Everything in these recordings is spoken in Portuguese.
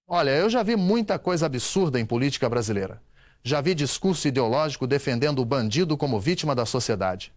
Olha, eu já vi muita coisa absurda em política brasileira. Já vi discurso ideológico defendendo o bandido como vítima da sociedade.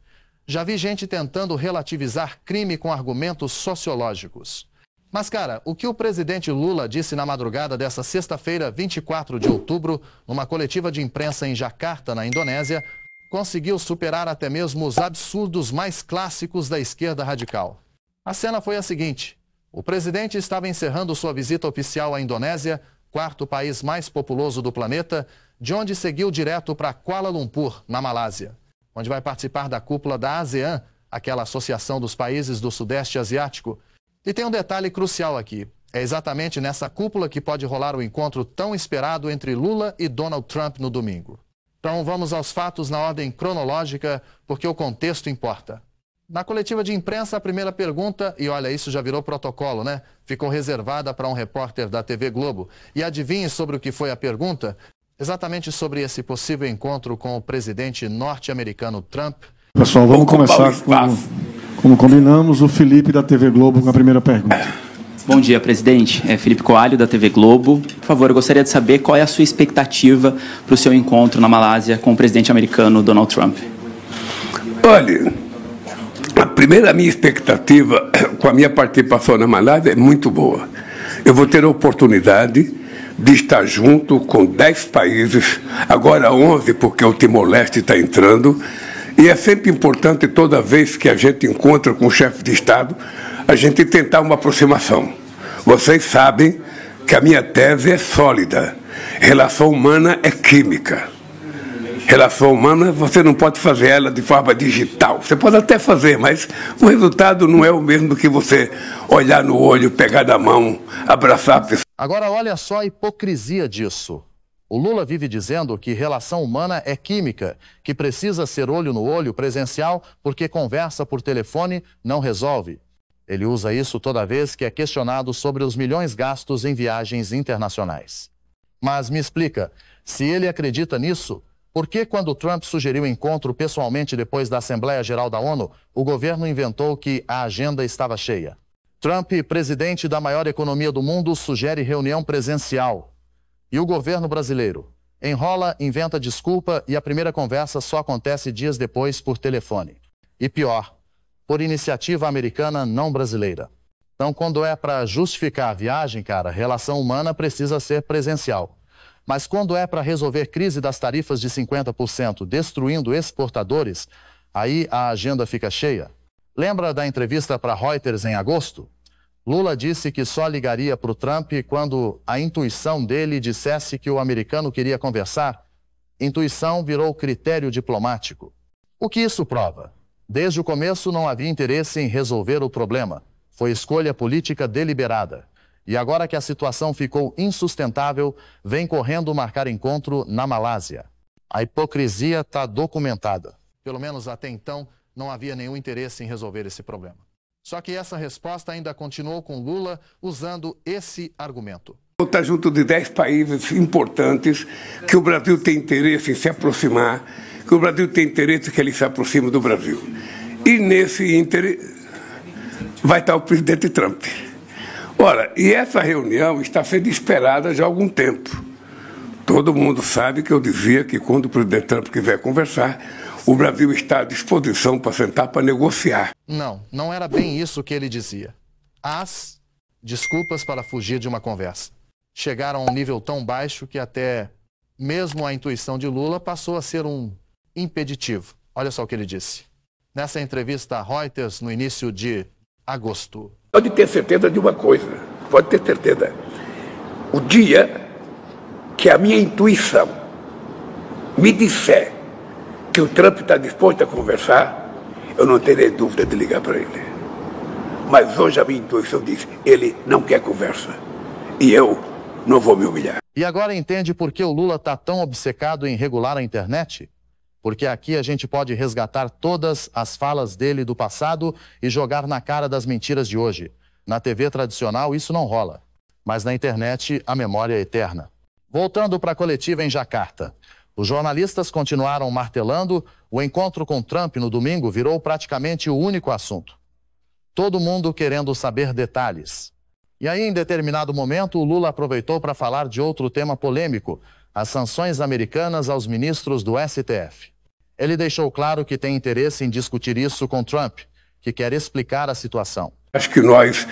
Já vi gente tentando relativizar crime com argumentos sociológicos. Mas, cara, o que o presidente Lula disse na madrugada dessa sexta-feira, 24 de outubro, numa coletiva de imprensa em Jacarta, na Indonésia, conseguiu superar até mesmo os absurdos mais clássicos da esquerda radical. A cena foi a seguinte: o presidente estava encerrando sua visita oficial à Indonésia, quarto país mais populoso do planeta, de onde seguiu direto para Kuala Lumpur, na Malásia, onde vai participar da cúpula da ASEAN, aquela associação dos países do Sudeste Asiático. E tem um detalhe crucial aqui. É exatamente nessa cúpula que pode rolar o encontro tão esperado entre Lula e Donald Trump no domingo. Então vamos aos fatos na ordem cronológica, porque o contexto importa. Na coletiva de imprensa, a primeira pergunta, e olha, isso já virou protocolo, né? Ficou reservada para um repórter da TV Globo. E adivinhe sobre o que foi a pergunta? Exatamente sobre esse possível encontro com o presidente norte-americano Trump. Pessoal, vamos começar como combinamos, o Felipe da TV Globo com a primeira pergunta. Bom dia, presidente. É Felipe Coalho, da TV Globo. Por favor, eu gostaria de saber qual é a sua expectativa para o seu encontro na Malásia com o presidente americano Donald Trump. Olha, a minha expectativa com a minha participação na Malásia é muito boa. Eu vou ter a oportunidade de estar junto com 10 países, agora 11, porque o Timor-Leste está entrando. E é sempre importante, toda vez que a gente encontra com o chefe de Estado, a gente tentar uma aproximação. Vocês sabem que a minha tese é sólida. Relação humana é química. Relação humana, você não pode fazer ela de forma digital. Você pode até fazer, mas o resultado não é o mesmo do que você olhar no olho, pegar na mão, abraçar a pessoa. Agora, olha só a hipocrisia disso. O Lula vive dizendo que relação humana é química, que precisa ser olho no olho, presencial, porque conversa por telefone não resolve. Ele usa isso toda vez que é questionado sobre os milhões gastos em viagens internacionais. Mas me explica, se ele acredita nisso, por que quando Trump sugeriu o encontro pessoalmente depois da Assembleia Geral da ONU, o governo inventou que a agenda estava cheia? Trump, presidente da maior economia do mundo, sugere reunião presencial. E o governo brasileiro enrola, inventa desculpa e a primeira conversa só acontece dias depois por telefone. E pior, por iniciativa americana não brasileira. Então, quando é para justificar a viagem, cara, relação humana precisa ser presencial. Mas quando é para resolver crise das tarifas de 50%, destruindo exportadores, aí a agenda fica cheia. Lembra da entrevista para Reuters em agosto? Lula disse que só ligaria para o Trump quando a intuição dele dissesse que o americano queria conversar. Intuição virou critério diplomático. O que isso prova? Desde o começo não havia interesse em resolver o problema. Foi escolha política deliberada. E agora que a situação ficou insustentável, vem correndo marcar encontro na Malásia. A hipocrisia está documentada. Pelo menos até então, não havia nenhum interesse em resolver esse problema. Só que essa resposta ainda continuou com Lula usando esse argumento. Está junto de 10 países importantes que o Brasil tem interesse em se aproximar, que o Brasil tem interesse que ele se aproxime do Brasil. E nesse interesse vai estar o presidente Trump. Ora, e essa reunião está sendo esperada já há algum tempo. Todo mundo sabe que eu dizia que quando o presidente Trump quiser conversar, o Brasil está à disposição para sentar para negociar. Não era bem isso que ele dizia. As desculpas para fugir de uma conversa chegaram a um nível tão baixo que até mesmo a intuição de Lula passou a ser um impeditivo. Olha só o que ele disse. Nessa entrevista a Reuters, no início de agosto. Pode ter certeza de uma coisa, pode ter certeza. O dia que a minha intuição me disser que o Trump está disposto a conversar, eu não terei dúvida de ligar para ele. Mas hoje a minha intuição diz, ele não quer conversa. E eu não vou me humilhar. E agora entende por que o Lula está tão obcecado em regular a internet? Porque aqui a gente pode resgatar todas as falas dele do passado e jogar na cara das mentiras de hoje. Na TV tradicional isso não rola, mas na internet a memória é eterna. Voltando para a coletiva em Jacarta. Os jornalistas continuaram martelando, o encontro com Trump no domingo virou praticamente o único assunto. Todo mundo querendo saber detalhes. E aí, em determinado momento, o Lula aproveitou para falar de outro tema polêmico, as sanções americanas aos ministros do STF. Ele deixou claro que tem interesse em discutir isso com Trump, que quer explicar a situação. Acho que nós,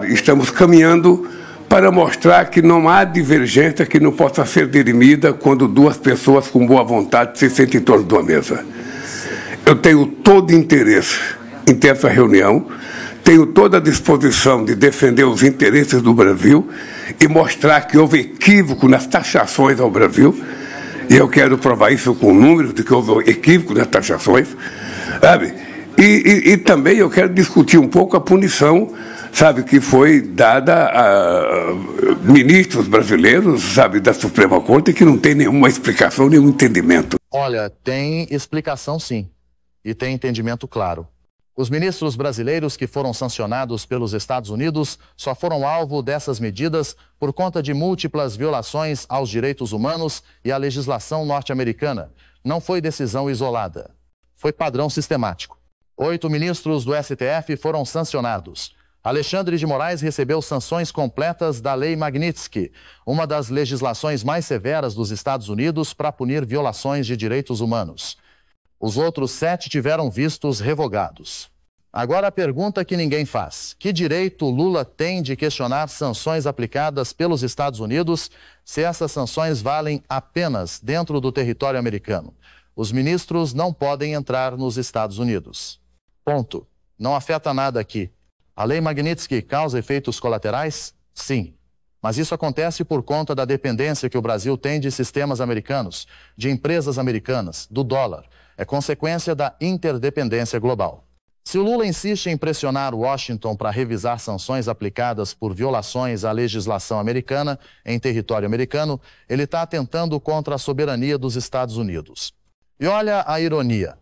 estamos caminhando para mostrar que não há divergência que não possa ser dirimida quando duas pessoas com boa vontade se sentem em torno de uma mesa. Eu tenho todo interesse em ter essa reunião, tenho toda a disposição de defender os interesses do Brasil e mostrar que houve equívoco nas taxações ao Brasil, e eu quero provar isso com números de que houve equívoco nas taxações, sabe? E também eu quero discutir um pouco a punição, que foi dada a ministros brasileiros, da Suprema Corte, que não tem nenhuma explicação, nenhum entendimento. Olha, tem explicação sim, e tem entendimento claro. Os ministros brasileiros que foram sancionados pelos Estados Unidos só foram alvo dessas medidas por conta de múltiplas violações aos direitos humanos e à legislação norte-americana. Não foi decisão isolada. Foi padrão sistemático. 8 ministros do STF foram sancionados. Alexandre de Moraes recebeu sanções completas da Lei Magnitsky, uma das legislações mais severas dos Estados Unidos para punir violações de direitos humanos. Os outros 7 tiveram vistos revogados. Agora a pergunta que ninguém faz. Que direito Lula tem de questionar sanções aplicadas pelos Estados Unidos se essas sanções valem apenas dentro do território americano? Os ministros não podem entrar nos Estados Unidos. Ponto. Não afeta nada aqui. A Lei Magnitsky causa efeitos colaterais? Sim. Mas isso acontece por conta da dependência que o Brasil tem de sistemas americanos, de empresas americanas, do dólar. É consequência da interdependência global. Se o Lula insiste em pressionar Washington para revisar sanções aplicadas por violações à legislação americana em território americano, ele está atentando contra a soberania dos Estados Unidos. E olha a ironia.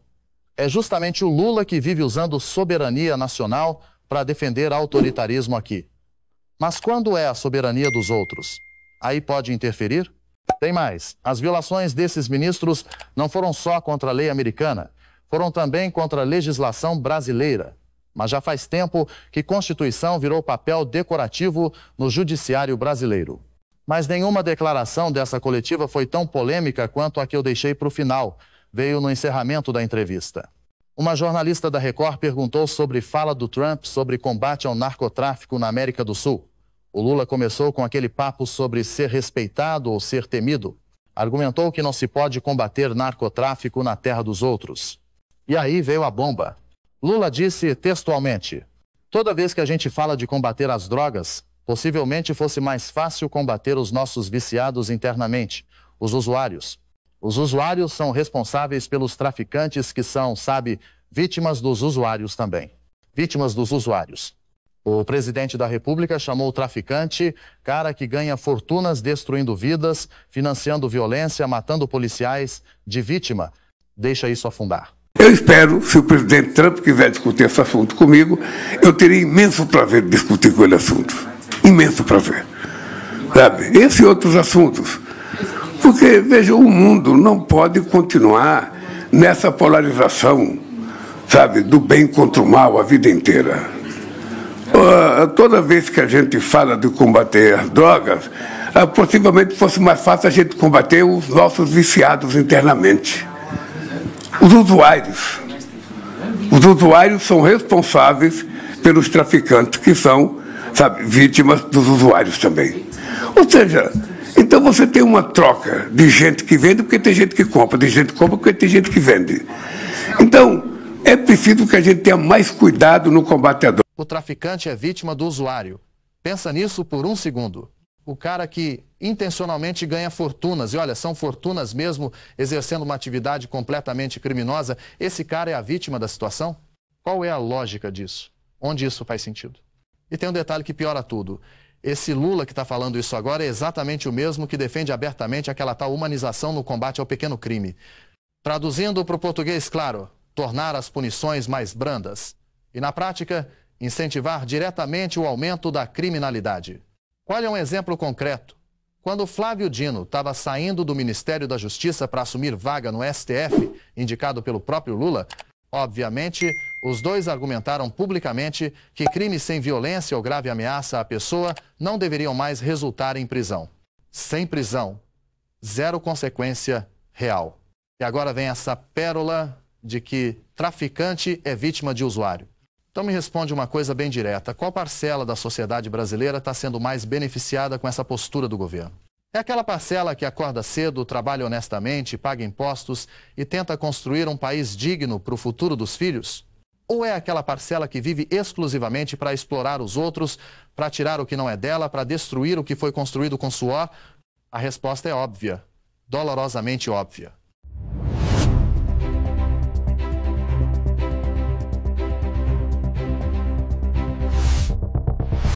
É justamente o Lula que vive usando soberania nacional para defender autoritarismo aqui. Mas quando é a soberania dos outros? Aí pode interferir? Tem mais. As violações desses ministros não foram só contra a lei americana, foram também contra a legislação brasileira. Mas já faz tempo que Constituição virou papel decorativo no judiciário brasileiro. Mas nenhuma declaração dessa coletiva foi tão polêmica quanto a que eu deixei para o final. Veio no encerramento da entrevista. Uma jornalista da Record perguntou sobre fala do Trump sobre combate ao narcotráfico na América do Sul. O Lula começou com aquele papo sobre ser respeitado ou ser temido. Argumentou que não se pode combater narcotráfico na terra dos outros. E aí veio a bomba. Lula disse textualmente: toda vez que a gente fala de combater as drogas, possivelmente fosse mais fácil combater os nossos viciados internamente, os usuários. Os usuários são responsáveis pelos traficantes que são, vítimas dos usuários também. Vítimas dos usuários. O presidente da República chamou o traficante, cara que ganha fortunas destruindo vidas, financiando violência, matando policiais, de vítima. Deixa isso afundar. Eu espero, se o presidente Trump quiser discutir esse assunto comigo, eu teria imenso prazer de discutir com ele assuntos. Imenso prazer. Esse e outros assuntos. Porque, veja, o mundo não pode continuar nessa polarização, do bem contra o mal a vida inteira. Toda vez que a gente fala de combater as drogas, possivelmente fosse mais fácil a gente combater os nossos viciados internamente. Os usuários. Os usuários são responsáveis pelos traficantes, que são, vítimas dos usuários também. Ou seja, então você tem uma troca de gente que vende porque tem gente que compra, de gente que compra porque tem gente que vende. Então, é preciso que a gente tenha mais cuidado no combate à droga. O traficante é vítima do usuário. Pensa nisso por um segundo. O cara que intencionalmente ganha fortunas, e olha, são fortunas mesmo, exercendo uma atividade completamente criminosa, esse cara é a vítima da situação? Qual é a lógica disso? Onde isso faz sentido? E tem um detalhe que piora tudo. Esse Lula que está falando isso agora é exatamente o mesmo que defende abertamente aquela tal humanização no combate ao pequeno crime. Traduzindo para o português claro, tornar as punições mais brandas. E na prática, incentivar diretamente o aumento da criminalidade. Olha um exemplo concreto. Quando Flávio Dino estava saindo do Ministério da Justiça para assumir vaga no STF, indicado pelo próprio Lula, obviamente, Os dois argumentaram publicamente que crimes sem violência ou grave ameaça à pessoa não deveriam mais resultar em prisão. Sem prisão, zero consequência real. E agora vem essa pérola de que traficante é vítima de usuário. Então me responde uma coisa bem direta. Qual parcela da sociedade brasileira está sendo mais beneficiada com essa postura do governo? É aquela parcela que acorda cedo, trabalha honestamente, paga impostos e tenta construir um país digno para o futuro dos filhos? Ou é aquela parcela que vive exclusivamente para explorar os outros, para tirar o que não é dela, para destruir o que foi construído com suor? A resposta é óbvia, dolorosamente óbvia.